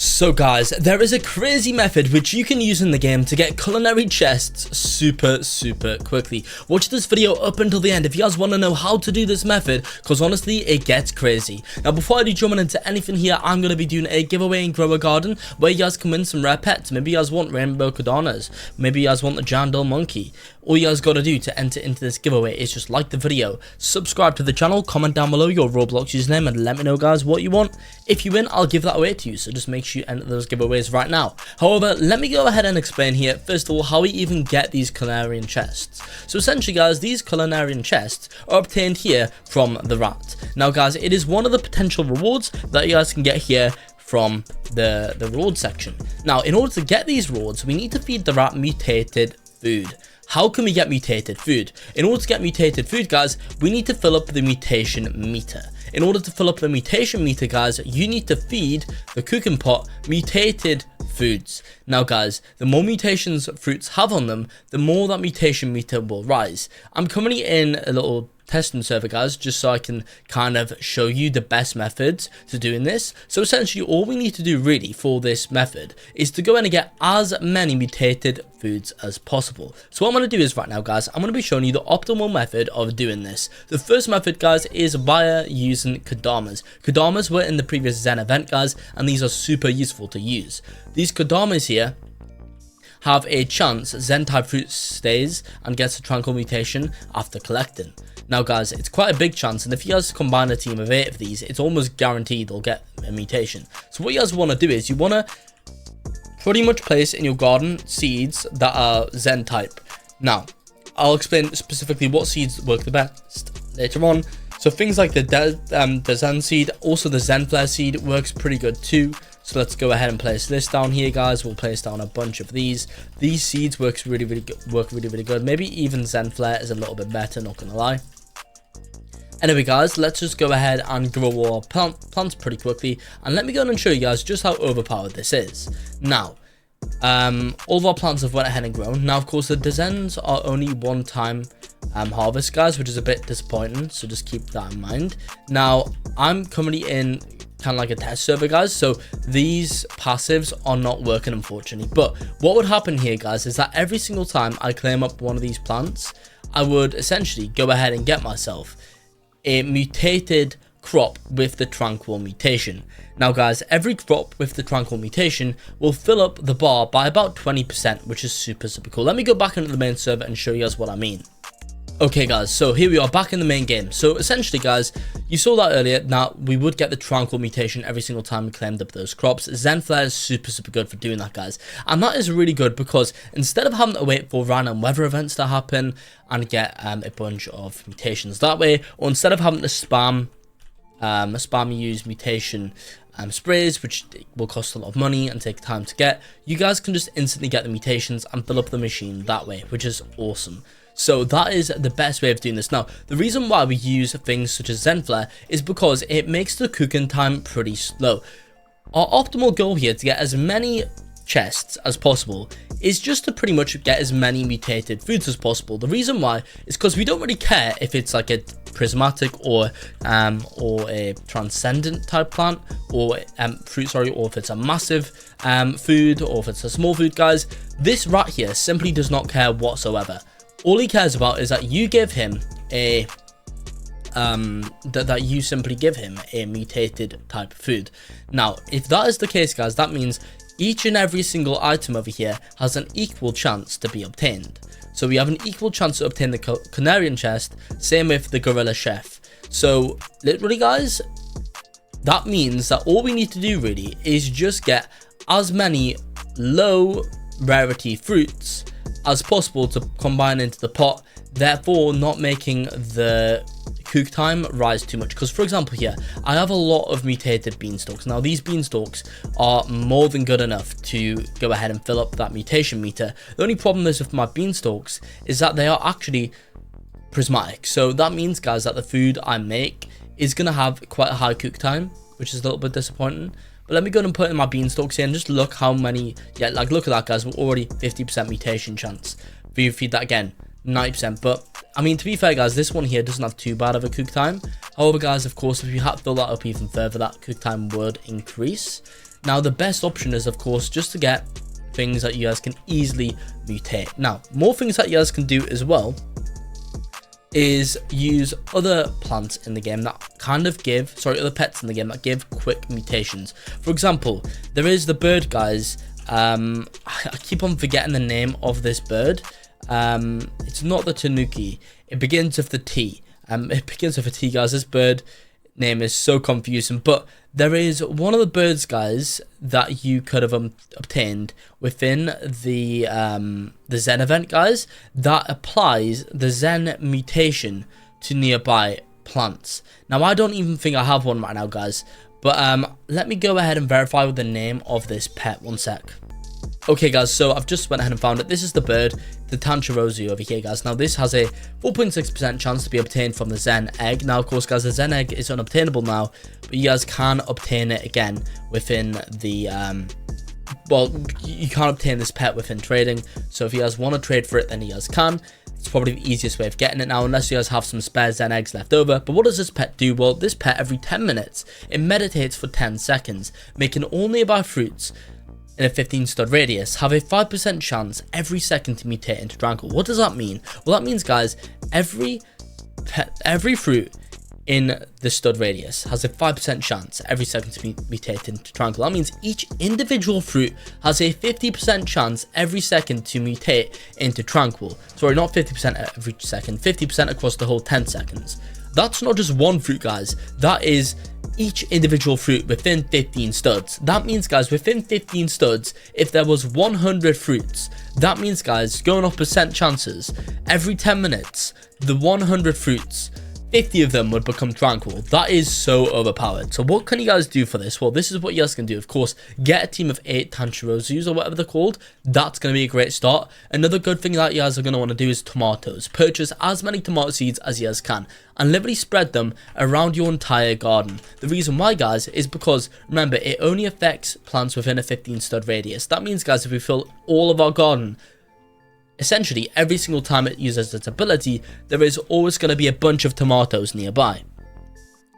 So guys, there is a crazy method which you can use in the game to get culinary chests super quickly. Watch this video up until the end if you guys want to know how to do this method, because honestly it gets crazy. Now before I do jump into anything here, I'm going to be doing a giveaway in Grow a Garden where you guys can win some rare pets. Maybe you guys want rainbow Kadamas, maybe you guys want the Jandal monkey. All you guys got to do to enter into this giveaway is just like the video, subscribe to the channel, comment down below your Roblox username and let me know guys what you want. If you win, I'll give that away to you, so just make sure you enter those giveaways right now. However, let me go ahead and explain here first of all how we even get these culinarian chests. So essentially guys, these culinarian chests are obtained here from the rat. Now guys, it is one of the potential rewards that you guys can get here from the reward section. Now in order to get these rewards, we need to feed the rat mutated food. How can we get mutated food? In order to get mutated food, guys, we need to fill up the mutation meter. In order to fill up the mutation meter, guys, you need to feed the cooking pot mutated foods. Now, guys, the more mutations fruits have on them, the more that mutation meter will rise. I'm currently in a little testing server, guys, just so I can kind of show you the best methods to doing this. So essentially all we need to do really for this method is to go in and get as many mutated foods as possible. So what I'm going to do is right now guys, I'm going to be showing you the optimal method of doing this. The first method guys is via using Kadamas. Kadamas were in the previous Zen event guys, and these are super useful to use. These Kadamas here have a chance Zen type fruit stays and gets a tranquil mutation after collecting. Now guys, it's quite a big chance, and if you guys combine a team of 8 of these, it's almost guaranteed they'll get a mutation. So what you guys want to do is you want to pretty much place in your garden seeds that are Zen type. Now, I'll explain specifically what seeds work the best later on. So things like the Zen seed, also the Zen flare seed works pretty good too. So let's go ahead and place this down here guys. We'll place down a bunch of these. These seeds work really good. Maybe even Zen flare is a little bit better, not gonna lie. Anyway guys, let's just go ahead and grow our plants pretty quickly, and let me go and show you guys just how overpowered this is. Now, all of our plants have went ahead and grown. Now of course the Zens are only one time harvest guys, which is a bit disappointing, so just keep that in mind. Now I'm currently in kind of like a test server guys, so these passives are not working unfortunately. But what would happen here guys is that every single time I claim up one of these plants, I would essentially go ahead and get myself a mutated crop with the tranquil mutation. Now guys, every crop with the tranquil mutation will fill up the bar by about 20%, which is super cool. Let me go back into the main server and show you guys what I mean. Okay guys, so here we are back in the main game. So essentially guys, you saw that earlier. Now we would get the tranquil mutation every single time we claimed up those crops. Zen flare is super good for doing that guys, and that is really good because instead of having to wait for random weather events to happen and get a bunch of mutations that way, or instead of having to spam use mutation sprays, which will cost a lot of money and take time to get, you guys can just instantly get the mutations and fill up the machine that way, which is awesome. So that is the best way of doing this. Now, the reason why we use things such as Zen flare is because it makes the cooking time pretty slow. Our optimal goal here to get as many chests as possible is just to pretty much get as many mutated foods as possible. The reason why is because we don't really care if it's like a prismatic or a transcendent type plant or fruit, or if it's a massive food or if it's a small food guys. This rat here simply does not care whatsoever. All he cares about is that you give him a that you simply give him a mutated type of food. Now if that is the case guys, that means each and every single item over here has an equal chance to be obtained. So we have an equal chance to obtain the culinarian chest, same with the gorilla chef. So literally guys, that means that all we need to do really is just get as many low rarity fruits as possible to combine into the pot, therefore not making the cook time rise too much. Because for example here, I have a lot of mutated beanstalks. Now these beanstalks are more than good enough to go ahead and fill up that mutation meter. The only problem is with my beanstalks is that they are actually prismatic. So that means guys that the food I make is going to have quite a high cook time, which is a little bit disappointing. But let me go and put in my beanstalks here and just look how many, yeah, like look at that guys, we're already 50% mutation chance. If you feed that again, 90%. But I mean, to be fair guys, this one here doesn't have too bad of a cook time. However guys, of course, if you had to fill that up even further, that cook time would increase. Now the best option is of course just to get things that you guys can easily mutate. Now more things that you guys can do as well is use other plants in the game that kind of give, other pets in the game that give quick mutations. For example, there is the bird, guys. I keep on forgetting the name of this bird. It's not the tanuki. It begins with the T. It begins with a T, guys. This bird name is so confusing, but there is one of the birds, guys, that you could have obtained within the Zen event, guys, that applies the Zen mutation to nearby plants. Now I don't even think I have one right now, guys, but let me go ahead and verify with the name of this pet. One sec. Okay, guys, so I've just went ahead and found it. This is the bird, the Tanchirozu over here, guys. Now this has a 4.6% chance to be obtained from the Zen egg. Now of course, guys, the Zen egg is unobtainable now, but you guys can obtain it again within the well, you can't obtain this pet within trading, so if you guys want to trade for it, then you guys can. It's probably the easiest way of getting it now, unless you guys have some spare Zen eggs left over. But what does this pet do? Well, this pet, every 10 minutes, it meditates for 10 seconds, making all nearby fruits in a 15 stud radius have a 5% chance every second to mutate into tranquil. What does that mean? Well, that means, guys, every fruit in the stud radius has a 5% chance every second to mutate into tranquil. That means each individual fruit has a 50% chance every second to mutate into tranquil. Sorry, not 50% every second, 50% across the whole 10 seconds. That's not just one fruit, guys. That is each individual fruit within 15 studs. That means, guys, within 15 studs, if there was 100 fruits, that means, guys, going off percent chances, every 10 minutes, the 100 fruits, 50 of them would become tranquil. That is so overpowered. So what can you guys do for this? Well, this is what you guys can do. Of course, get a team of 8 Tanchirozus or whatever they're called. That's going to be a great start. Another good thing that you guys are going to want to do is tomatoes. Purchase as many tomato seeds as you guys can and literally spread them around your entire garden. The reason why, guys, is because, remember, it only affects plants within a 15 stud radius. That means, guys, if we fill all of our garden, essentially every single time it uses its ability, there is always going to be a bunch of tomatoes nearby.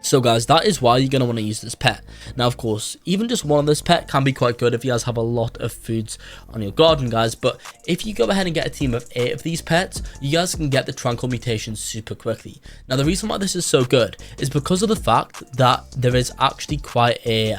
So, guys, that is why you're going to want to use this pet. Now, of course, even just one of this pet can be quite good if you guys have a lot of foods on your garden, guys. But if you go ahead and get a team of 8 of these pets, you guys can get the tranquil mutation super quickly. Now, the reason why this is so good is because of the fact that there is actually quite a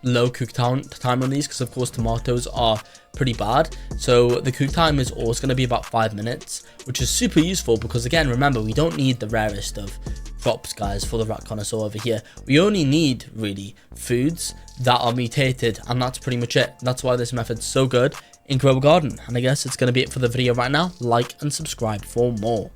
low cook time on these, because of course tomatoes are pretty bad. So the cook time is always going to be about 5 minutes, which is super useful because, again, remember, we don't need the rarest of crops, guys, for the rat connoisseur over here. We only need really foods that are mutated, and that's pretty much it. That's why this method's so good in Grow a Garden. And I guess it's going to be it for the video right now. Like and subscribe for more.